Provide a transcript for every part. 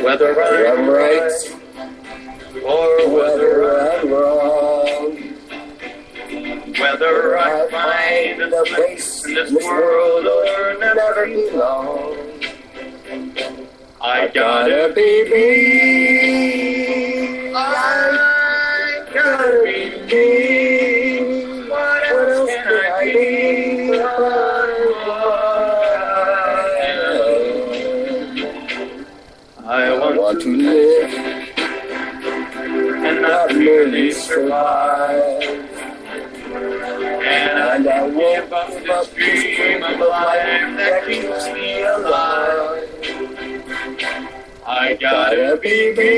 whether I'm right or whether I'm wrong, whether I find a place in this world or never belong, I gotta be me. I gotta be me. What else can I be? I want to live and not merely survive. And I won't give up this dream of a life that keeps me alive. I gotta be me.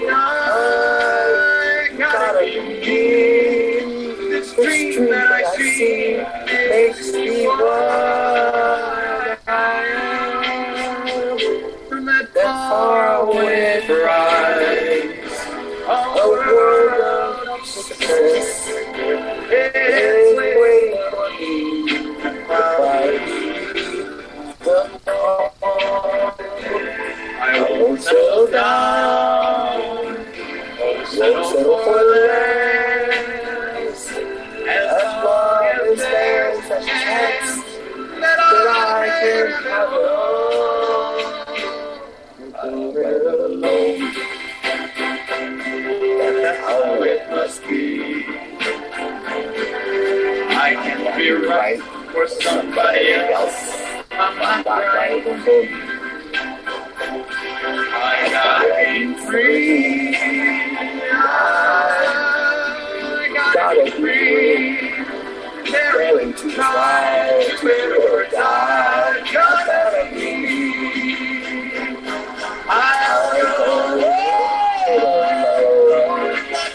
I gotta be me. This dream that I see makes me what I am. From that faraway prize, a world of success is waiting for me. I won't settle down, won't settle for less, as long as there's a chance that I can have it all. I'll get alone, that's how it must be. I can be right for somebody else, I'm not right for me. I gotta be free. I gotta be free. Daring to try to live or die. Gotta be. I'll go.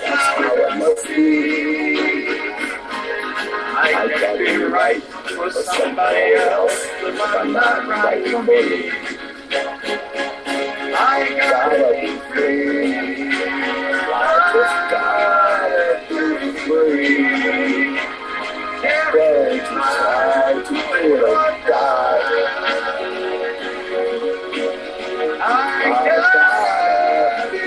That's how it must be. I gotta be right for somebody else, but I'm not right for me. I gotta be free. I just gotta be free. Daring to try to live or die. I gotta be.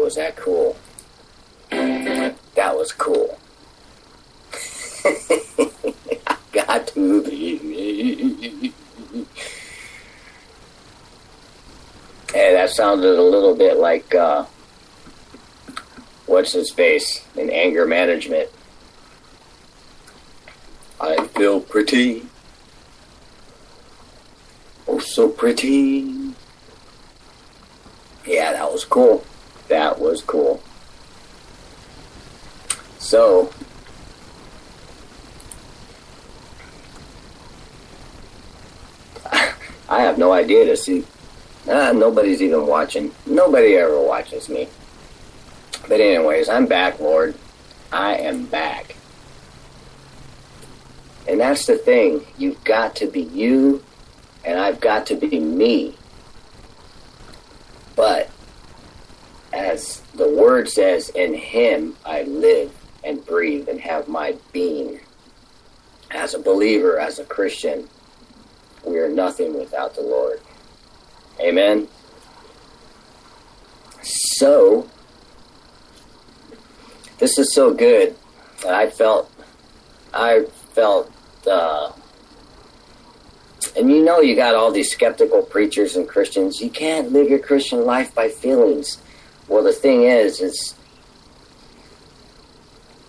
Was that cool? That was cool. I got to be me. Hey, that sounded a little bit like what's his face in anger management. I feel pretty. Oh, so pretty. Yeah, that was cool. That was cool. So, I have no idea to see. Nobody's even watching. Nobody ever watches me. But anyways, I'm back, Lord. I am back. And that's the thing. You've got to be you, and I've got to be me. But as the word says, in him I live and breathe and have my being. As a believer, as a Christian, we are nothing without the Lord. Amen? So, this is so good. I felt, and you know you got all these skeptical preachers and Christians. You can't live your Christian life by feelings. Well, the thing is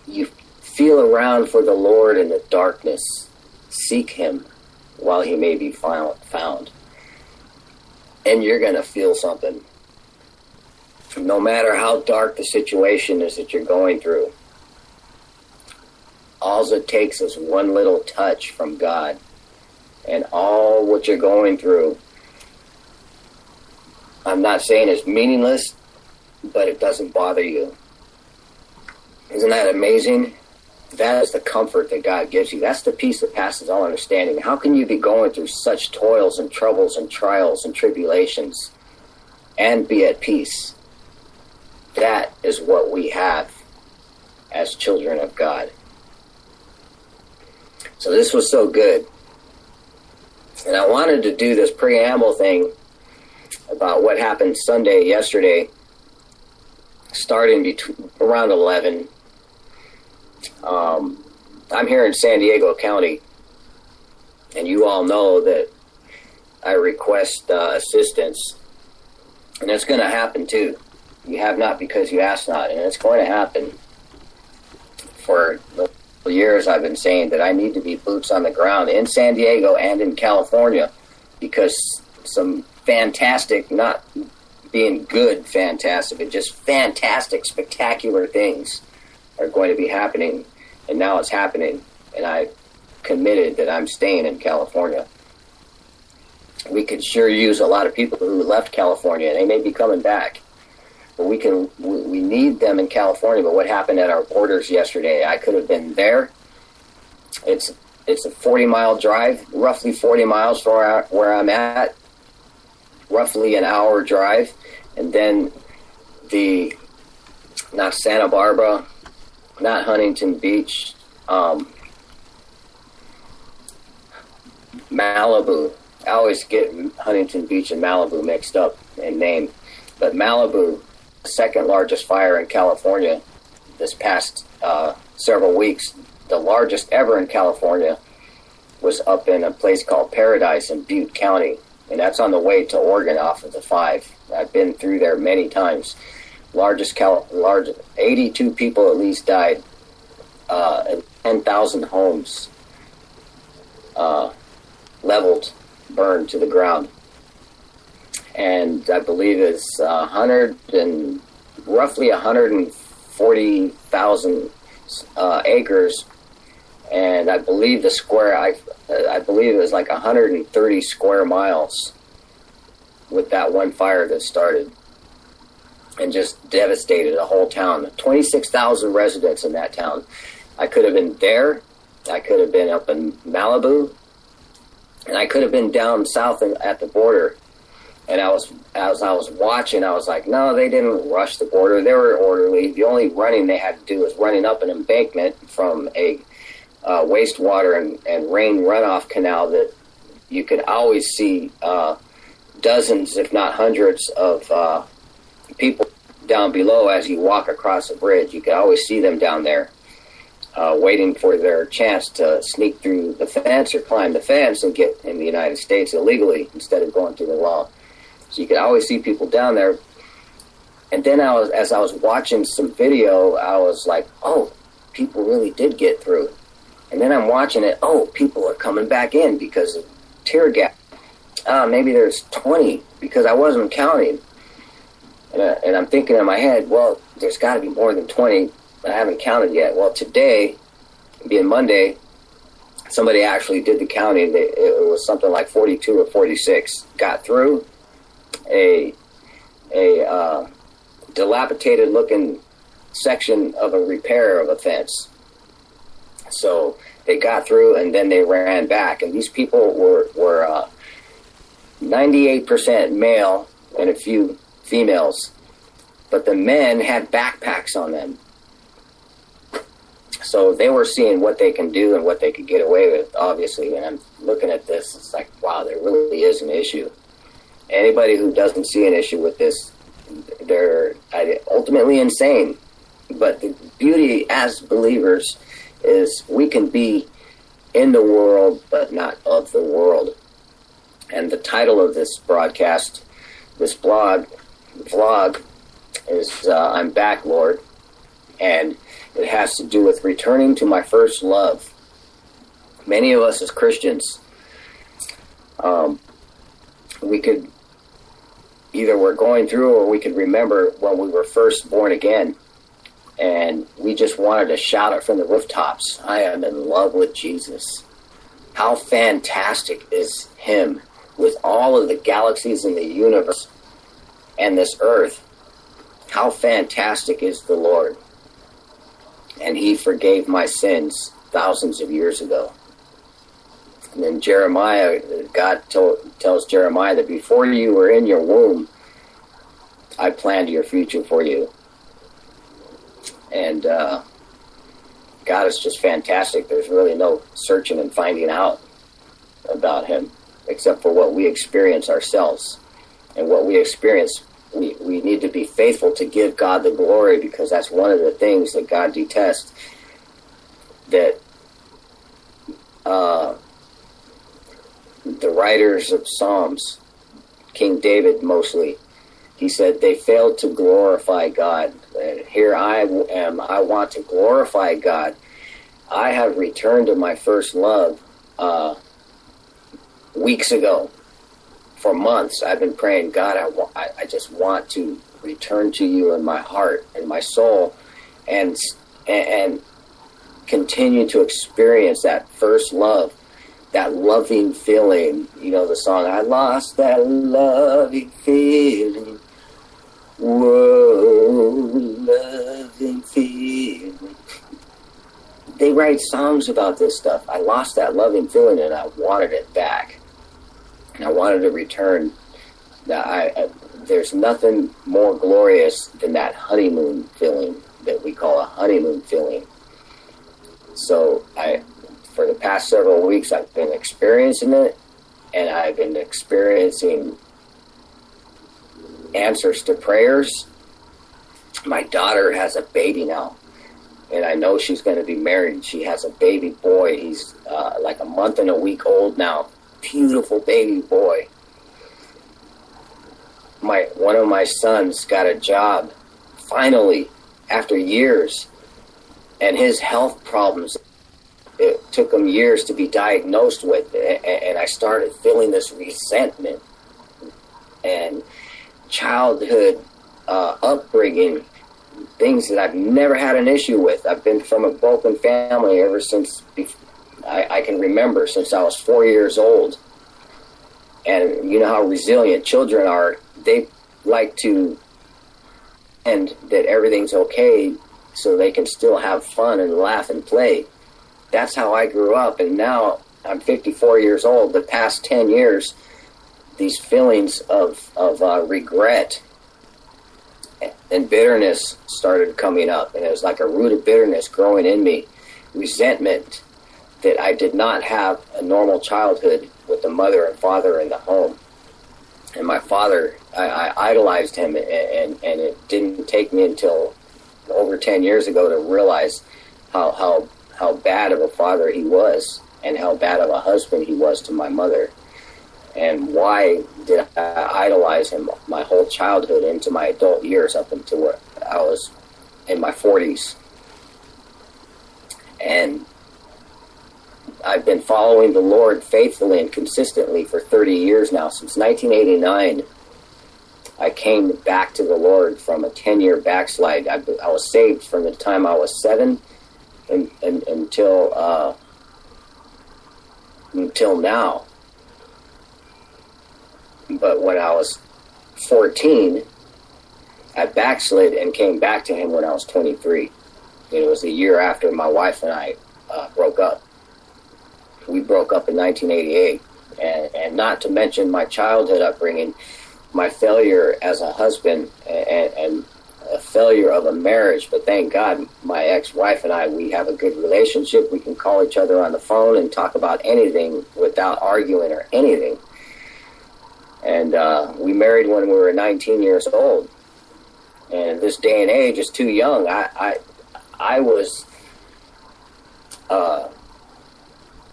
you feel around for the Lord in the darkness. Seek him while he may be found. And you're going to feel something. No matter how dark the situation is that you're going through, all it takes is one little touch from God, and all what you're going through, I'm not saying it's meaningless, but it doesn't bother you. Isn't that amazing? That is the comfort that God gives you. That's the peace that passes all understanding. How can you be going through such toils and troubles and trials and tribulations and be at peace? That is what we have as children of God. So this was so good. And I wanted to do this preamble thing about what happened yesterday, starting around 11. I'm here in San Diego County, and you all know that I request assistance, and it's going to happen too. You have not because you ask not, and it's going to happen. For the years I've been saying that I need to be boots on the ground in San Diego and in California, because some fantastic, not being good fantastic, but just fantastic, spectacular things are going to be happening, and now it's happening, and I committed that I'm staying in California. We could sure use a lot of people who left California, and they may be coming back, but we need them in California. But what happened at our borders yesterday, I could have been there. It's a 40-mile drive, roughly 40 miles from where I'm at, roughly an hour drive, and then not Santa Barbara, not Huntington Beach, Malibu. I always get Huntington Beach and Malibu mixed up in name. But Malibu, the second largest fire in California this past several weeks, the largest ever in California, was up in a place called Paradise in Butte County. And that's on the way to Oregon off of the 5. I've been through there many times. 82 people at least died, and 10,000 homes leveled, burned to the ground. And I believe it's roughly 140,000 acres, and I believe I believe it was like 130 square miles with that one fire that started, and just devastated a whole town. 26,000 residents in that town. I could have been there. I could have been up in Malibu, and I could have been down south at the border. And as I was watching, I was like, no, they didn't rush the border. They were orderly. The only running they had to do was running up an embankment from a wastewater and rain runoff canal that you could always see dozens, if not hundreds, of people down below as you walk across a bridge. You could always see them down there waiting for their chance to sneak through the fence or climb the fence and get in the United States illegally instead of going through the law. So you could always see people down there. And then as I was watching some video, I was like, oh, people really did get through. And then I'm watching it, oh, people are coming back in because of tear gas. Maybe there's 20 because I wasn't counting. And I'm thinking in my head, well, there's got to be more than 20, but I haven't counted yet. Well, today, being Monday, somebody actually did the counting. It was something like 42 or 46 got through. A dilapidated-looking section of a repair of a fence. So they got through, and then they ran back. And these people were 98% male and a few females. But the men had backpacks on them. So they were seeing what they can do and what they could get away with, obviously. And I'm looking at this, it's like, wow, there really is an issue. Anybody who doesn't see an issue with this, they're ultimately insane. But the beauty as believers is we can be in the world, but not of the world. And the title of this broadcast, this vlog, is I'm Back, Lord. And it has to do with returning to my first love. Many of us as Christians, we could either we're going through or we could remember when we were first born again. And we just wanted to shout it from the rooftops. I am in love with Jesus. How fantastic is him with all of the galaxies in the universe and this earth. How fantastic is the Lord. and he forgave my sins thousands of years ago. And then Jeremiah, God tells Jeremiah that before you were in your womb, I planned your future for you. And God is just fantastic. There's really no searching and finding out about him, except for what we experience ourselves. And what we experience, we need to be faithful to give God the glory, because that's one of the things that God detests. That the writers of Psalms, King David mostly, he said they failed to glorify God. And here I am, I want to glorify God. I have returned to my first love weeks ago. For months, I've been praying, God, I just want to return to you in my heart and my soul, and continue to experience that first love, that loving feeling. You know the song, I lost that loving feeling. Whoa, loving feeling. They write songs about this stuff. I lost that loving feeling and I wanted it back. And I wanted to return. There's nothing more glorious than that honeymoon feeling that we call a honeymoon feeling. So for the past several weeks, I've been experiencing it, and I've been experiencing answers to prayers. My daughter has a baby now, and I know she's going to be married. She has a baby boy. He's like a month and a week old now. Beautiful baby boy. One of my sons got a job, finally, after years, and his health problems, it took him years to be diagnosed with, and I started feeling this resentment and childhood upbringing, things that I've never had an issue with. I've been from a broken family ever since I can remember, since I was 4 years old. And you know how resilient children are. They like to pretend that everything's okay so they can still have fun and laugh and play. That's how I grew up, and now I'm 54 years old. The past 10 years, these feelings of regret and bitterness started coming up, and it was like a root of bitterness growing in me, resentment that I did not have a normal childhood with the mother and father in the home. And my father, I idolized him, and it didn't take me until over 10 years ago to realize how bad of a father he was, and how bad of a husband he was to my mother. And why did I idolize him my whole childhood into my adult years, up until where I was in my 40s. And I've been following the Lord faithfully and consistently for 30 years now. Since 1989, I came back to the Lord from a 10-year backslide. I was saved from the time I was 7 until now. But when I was 14, I backslid and came back to him when I was 23. It was a year after my wife and I broke up. We broke up in 1988. And not to mention my childhood upbringing, my failure as a husband, and a failure of a marriage. But thank God, my ex-wife and I, we have a good relationship. We can call each other on the phone and talk about anything without arguing or anything. And we married when we were 19 years old. And this day and age is too young. I was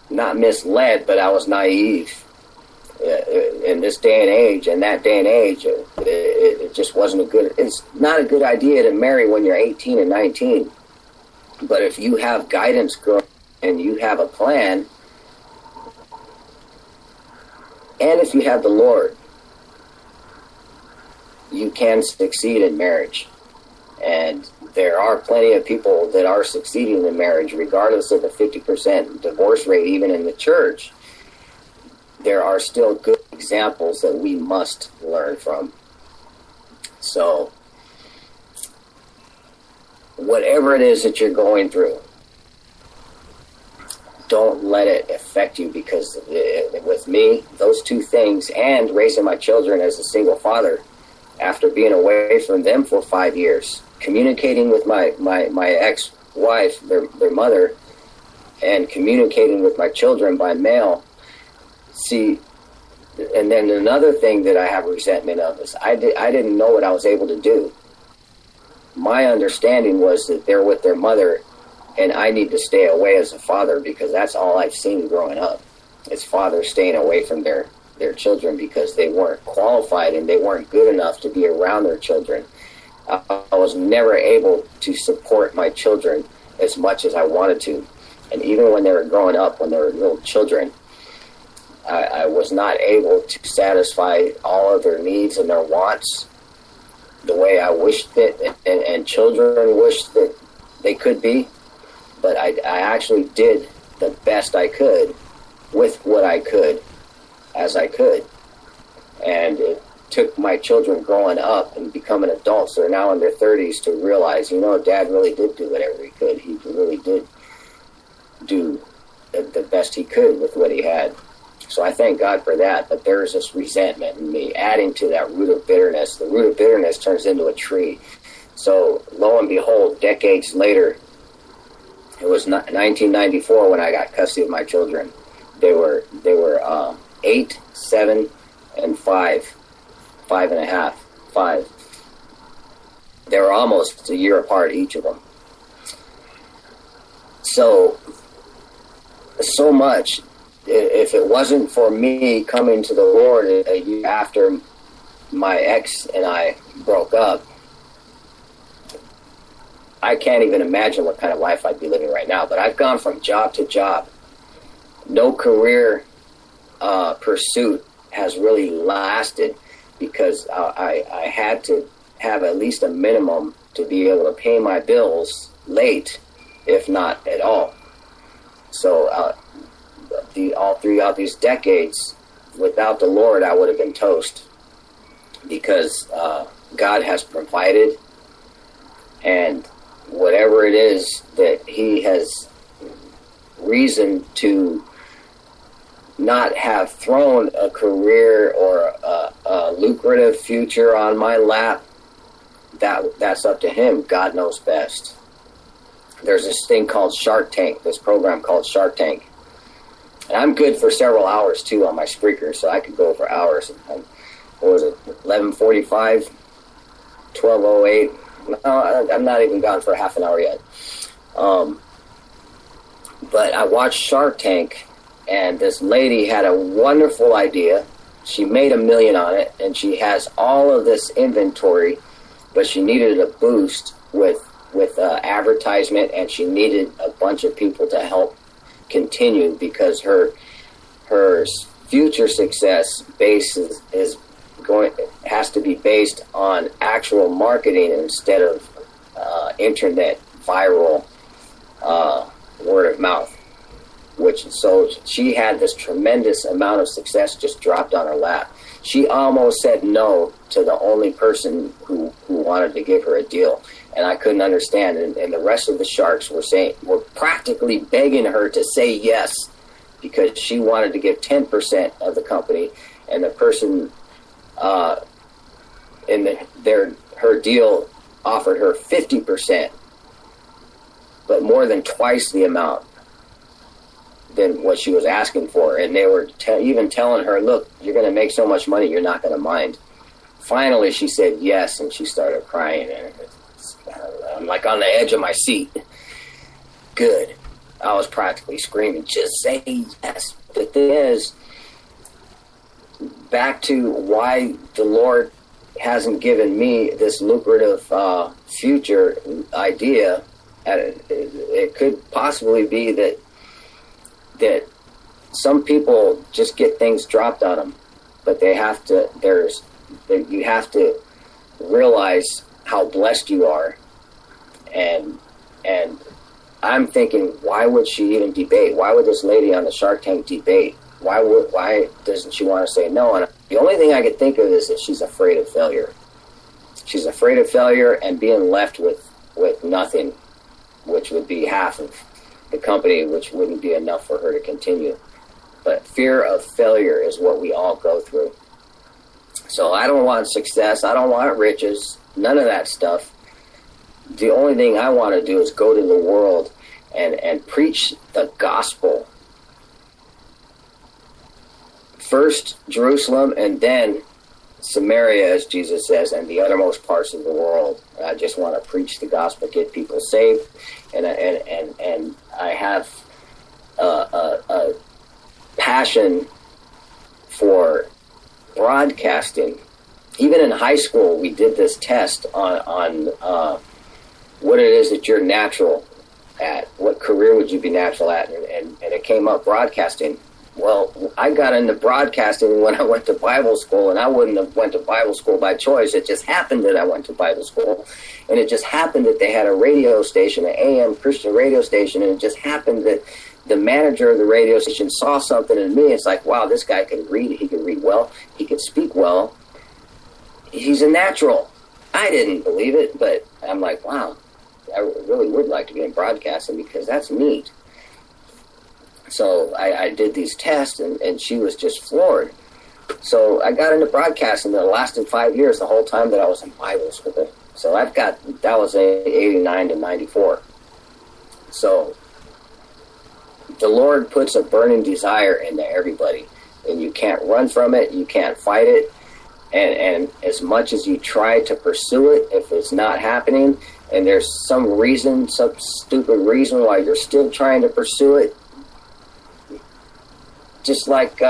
not misled, but I was naive in this day and age. And that day and age, it just wasn't it's not a good idea to marry when you're 18 and 19. But if you have guidance and you have a plan, and if you have the Lord, you can succeed in marriage. And there are plenty of people that are succeeding in marriage, regardless of the 50% divorce rate, even in the church. There are still good examples that we must learn from. So, whatever it is that you're going through, don't let it affect you, because with me, those two things, and raising my children as a single father, after being away from them for 5 years, communicating with my ex-wife, their mother, and communicating with my children by mail. See, and then another thing that I have resentment of is I didn't know what I was able to do. My understanding was that they're with their mother, and I need to stay away as a father, because that's all I've seen growing up. It's fathers staying away from their children because they weren't qualified and they weren't good enough to be around their children. I was never able to support my children as much as I wanted to. And even when they were growing up, when they were little children, I was not able to satisfy all of their needs and their wants the way I wished it, and children wished that they could be. But I actually did the best I could with what I could, as I could. And it took my children growing up and becoming adults, they're now in their 30s, to realize, Dad really did do whatever he could. He really did do the best he could with what he had. So I thank God for that. But there's this resentment in me, adding to that root of bitterness. The root of bitterness turns into a tree. So lo and behold, decades later, it was 1994 when I got custody of my children. They were 8, 7, and 5 and a half, 5. They were almost a year apart, each of them. So much. If it wasn't for me coming to the Lord a year after my ex and I broke up, I can't even imagine what kind of life I'd be living right now. But I've gone from job to job. No career pursuit has really lasted, because I had to have at least a minimum to be able to pay my bills late, if not at all. So all throughout these decades, without the Lord, I would have been toast, because God has provided, and whatever it is that He has reason to not have thrown a career or a lucrative future on my lap, that's up to Him. God knows best. There's this thing called Shark Tank, this program called Shark Tank. And I'm good for several hours, too, on my Spreaker, so I could go for hours. What was it, 11:45, 12:08? No, I'm not even gone for half an hour yet. But I watched Shark Tank, and this lady had a wonderful idea. She made $1 million on it, and she has all of this inventory, but she needed a boost with advertisement, and she needed a bunch of people to help continue, because her future success has to be based on actual marketing instead of internet viral word of mouth. So she had this tremendous amount of success just dropped on her lap. She almost said no to the only person who wanted to give her a deal. And I couldn't understand. And the rest of the sharks were practically begging her to say yes, because she wanted to give 10% of the company, and the person her deal offered her 50%, but more than twice the amount than what she was asking for. And they were even telling her, look, you're going to make so much money, you're not going to mind. Finally, she said yes, and she started crying. And I'm like on the edge of my seat. Good. I was practically screaming, just say yes. The thing is, back to why the Lord hasn't given me this lucrative future idea. It could possibly be that some people just get things dropped on them, but you have to realize how blessed you are. And I'm thinking, why would she even debate? Why would this lady on the Shark Tank debate? Why doesn't she want to say no? And the only thing I could think of is that she's afraid of failure. She's afraid of failure and being left with with nothing, which would be half of the company, which wouldn't be enough for her to continue. But fear of failure is what we all go through. So I don't want success. I don't want riches. None of that stuff. The only thing I want to do is go to the world and preach the gospel. First Jerusalem, and then Samaria, as Jesus says, and the uttermost parts of the world. I just want to preach the gospel, get people saved, and I have a passion for broadcasting. Even in high school, we did this test on what it is that you're natural at. What career would you be natural at? And it came up broadcasting. Well, I got into broadcasting when I went to Bible school, and I wouldn't have went to Bible school by choice. It just happened that I went to Bible school, and it just happened that they had a radio station, an AM Christian radio station, and it just happened that the manager of the radio station saw something in me. It's like, wow, this guy can read. He can read well. He can speak well. He's a natural. I didn't believe it, but I'm like, wow, I really would like to be in broadcasting because that's neat. So I did these tests, and she was just floored. So I got into broadcasting, and it lasted 5 years, the whole time that I was in Bible school. So that was 89 to 94. So the Lord puts a burning desire into everybody, and you can't run from it, you can't fight it, and as much as you try to pursue it, if it's not happening, and there's some reason, some stupid reason why you're still trying to pursue it, just like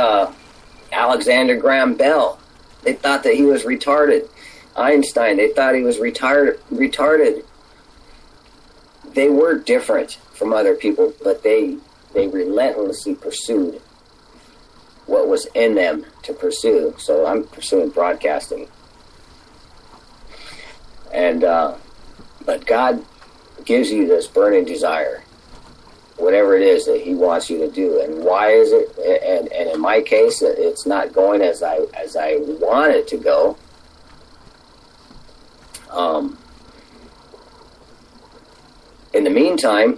Alexander Graham Bell. They thought that he was retarded. Einstein, they thought he was retarded. They were different from other people, but they relentlessly pursued what was in them to pursue. So I'm pursuing broadcasting. And but God gives you this burning desire, whatever it is that he wants you to do. And why is it? And in my case, it's not going as I want it to go. In the meantime,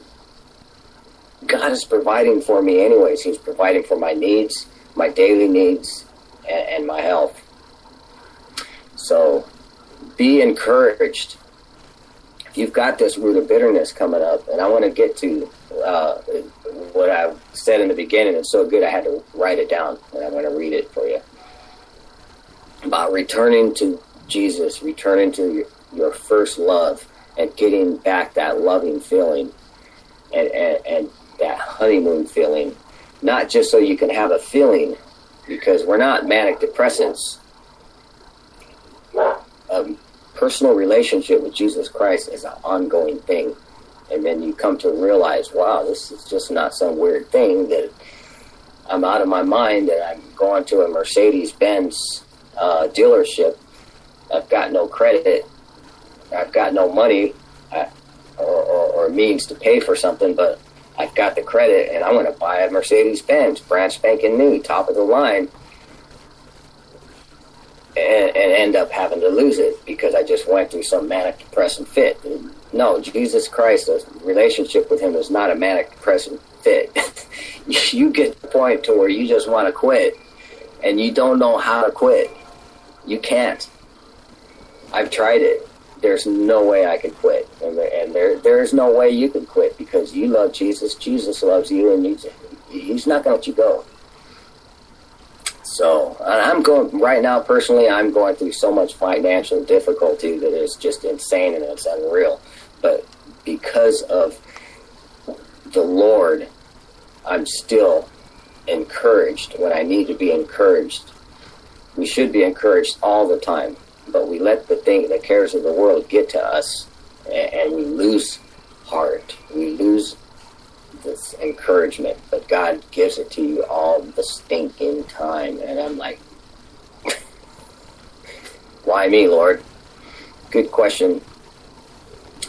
God is providing for me anyways. He's providing for my needs, my daily needs, and my health. So be encouraged. If you've got this root of bitterness coming up, and I want to get to what I said in the beginning. It's so good I had to write it down, and I'm going to read it for you. About returning to Jesus, returning to your first love, and getting back that loving feeling, and that honeymoon feeling. Not just so you can have a feeling, because we're not manic depressants. A personal relationship with Jesus Christ is an ongoing thing. And then you come to realize, wow, this is just not some weird thing that I'm out of my mind and I'm going to a Mercedes-Benz dealership. I've got no credit. I've got no money or means to pay for something, but I've got the credit, and I'm going to buy a Mercedes-Benz, brand spanking new, top of the line, and end up having to lose it because I just went through some manic depressant fit. No, Jesus Christ, a relationship with him is not a manic depressant fit. You get to the point to where you just want to quit, and you don't know how to quit. You can't. I've tried it. There's no way I could quit, and there is no way you could quit because you love Jesus. Jesus loves you, and he's not going to let you go. So I'm going right now. Personally, I'm going through so much financial difficulty that it's just insane and it's unreal. But because of the Lord, I'm still encouraged when I need to be encouraged. We should be encouraged all the time. But we let the cares of the world get to us, and we lose heart. We lose this encouragement. But God gives it to you all the stinking time. And I'm like, why me, Lord? Good question.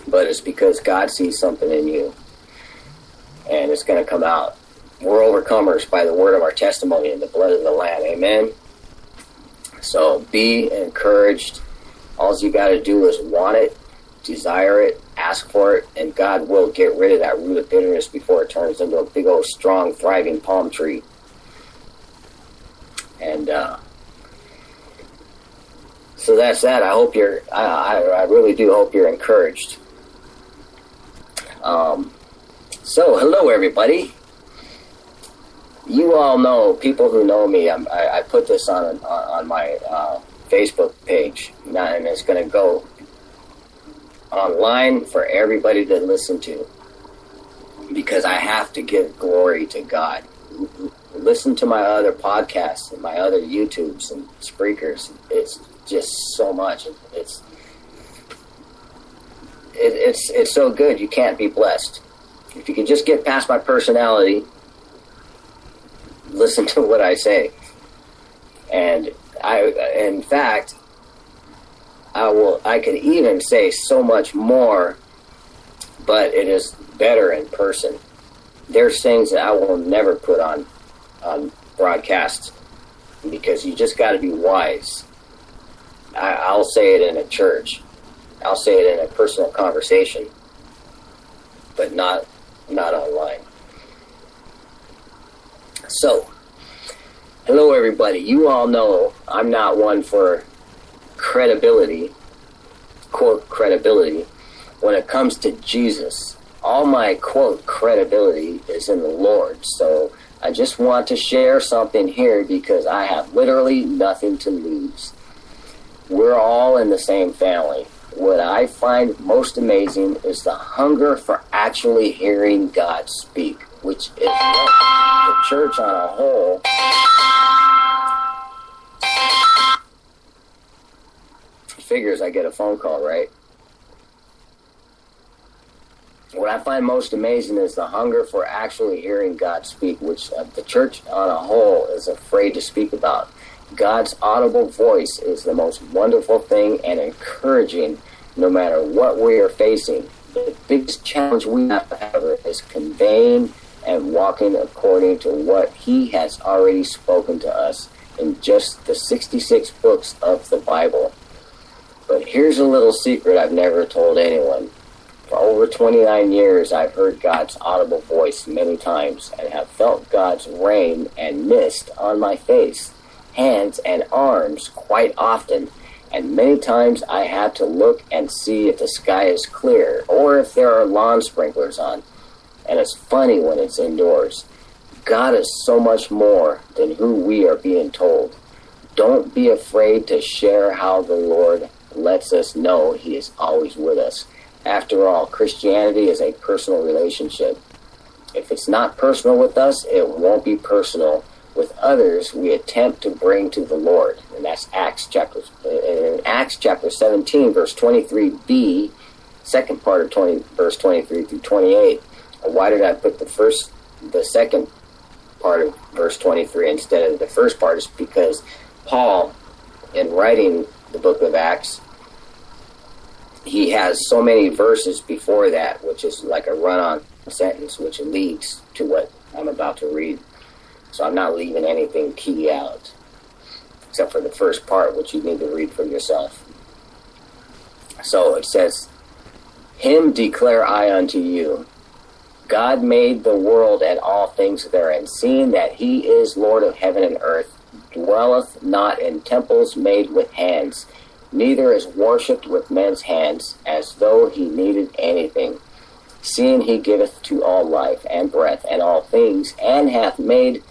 But it's because God sees something in you, and it's going to come out. We're overcomers by the word of our testimony and the blood of the Lamb. Amen? So be encouraged. All you got to do is want it, desire it, ask for it, and God will get rid of that root of bitterness before it turns into a big old strong, thriving palm tree. And so that's that. I hope I really do hope you're encouraged. So hello everybody. You all know, people who know me, I put this on my Facebook page, and it's going to go online for everybody to listen to, because I have to give glory to God. Listen to my other podcasts and my other YouTubes and Spreakers. It's just so much. It's so good. You can't be blessed. If you can just get past my personality, listen to what I say. And in fact, I could even say so much more, but it is better in person. There's things that I will never put on broadcasts, because you just got to be wise. I'll say it in a church. I'll say it in a personal conversation, but not online. So, hello everybody. You all know I'm not one for credibility, quote credibility, when it comes to Jesus. All my quote credibility is in the Lord. So I just want to share something here, because I have literally nothing to lose. We're all in the same family. What I find most amazing is the hunger for actually hearing God speak, which is what the church on a whole figures. I get a phone call, right? What I find most amazing is the hunger for actually hearing God speak, which the church on a whole is afraid to speak about. God's audible voice is the most wonderful thing and encouraging, no matter what we are facing. The biggest challenge we have to have is conveying and walking according to what He has already spoken to us in just the 66 books of the Bible. But here's a little secret I've never told anyone. For over 29 years, I've heard God's audible voice many times and have felt God's rain and mist on my face, hands, and arms quite often. And many times I have to look and see if the sky is clear or if there are lawn sprinklers on. And it's funny when it's indoors. God is so much more than who we are being told. Don't be afraid to share how the Lord lets us know He is always with us. After all, Christianity is a personal relationship. If it's not personal with us, it won't be personal with others we attempt to bring to the Lord. And that's Acts chapter 17, verse 23b, second part of verse 23 through 28. Why did I put the second part of verse 23 instead of the first part? Is because Paul, in writing the book of Acts, he has so many verses before that, which is like a run-on sentence, which leads to what I'm about to read. So I'm not leaving anything key out, except for the first part, which you need to read for yourself. So it says, Him declare I unto you, God made the world and all things therein, seeing that He is Lord of heaven and earth, dwelleth not in temples made with hands, neither is worshipped with men's hands, as though He needed anything, seeing He giveth to all life and breath and all things, and hath made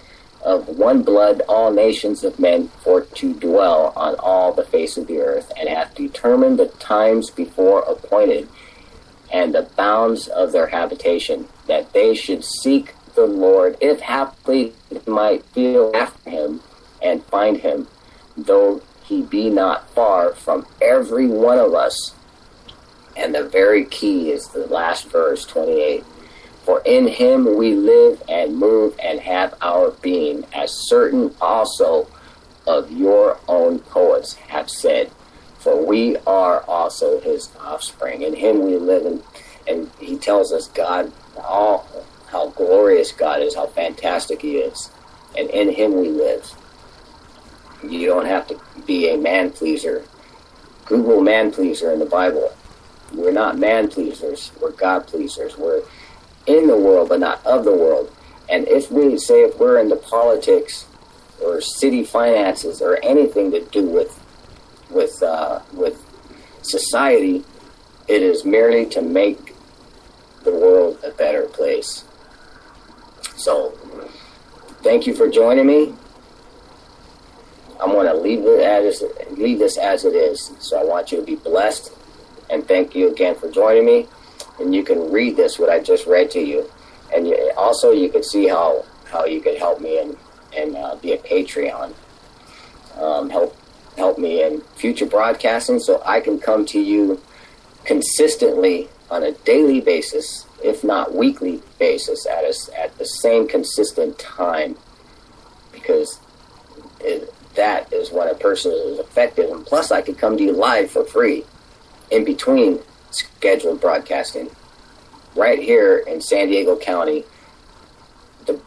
of one blood all nations of men for to dwell on all the face of the earth, and hath determined the times before appointed, and the bounds of their habitation, that they should seek the Lord, if haply they might feel after Him, and find Him, though He be not far from every one of us. And the very key is the last verse, 28. For in Him we live and move and have our being, as certain also of your own poets have said. For we are also His offspring. In Him we live, and He tells us God, how glorious God is, how fantastic He is. And in Him we live. You don't have to be a man-pleaser. Google man-pleaser in the Bible. We're not man pleasers. We're God pleasers. We're in the world, but not of the world. And if we're into politics or city finances or anything to do with society, it is merely to make the world a better place. So, thank you for joining me. I'm going to leave this as it is. So I want you to be blessed. And thank you again for joining me. And you can read this, what I just read to you. And also you can see how you can help me and be a Patreon. Help me in future broadcasting so I can come to you consistently on a daily basis, if not weekly basis, at the same consistent time. Because that is when a person is effective. And plus, I could come to you live for free in between scheduled broadcasting right here in San Diego County, the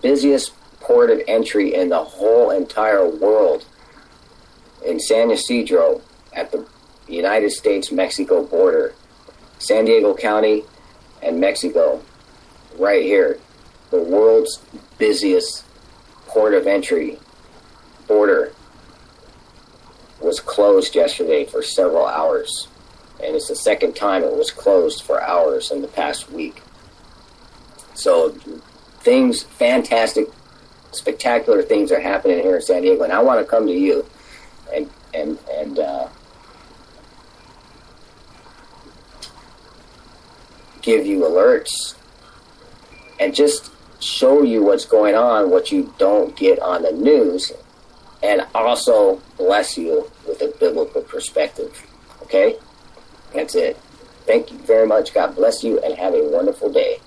busiest port of entry in the whole entire world, in San Ysidro at the United States-Mexico border. San Diego County and Mexico, right here, the world's busiest port of entry border was closed yesterday for several hours. And it's the second time it was closed for hours in the past week. So fantastic, spectacular things are happening here in San Diego. And I want to come to you and give you alerts and just show you what's going on, what you don't get on the news, and also bless you with a biblical perspective. Okay? That's it. Thank you very much. God bless you and have a wonderful day.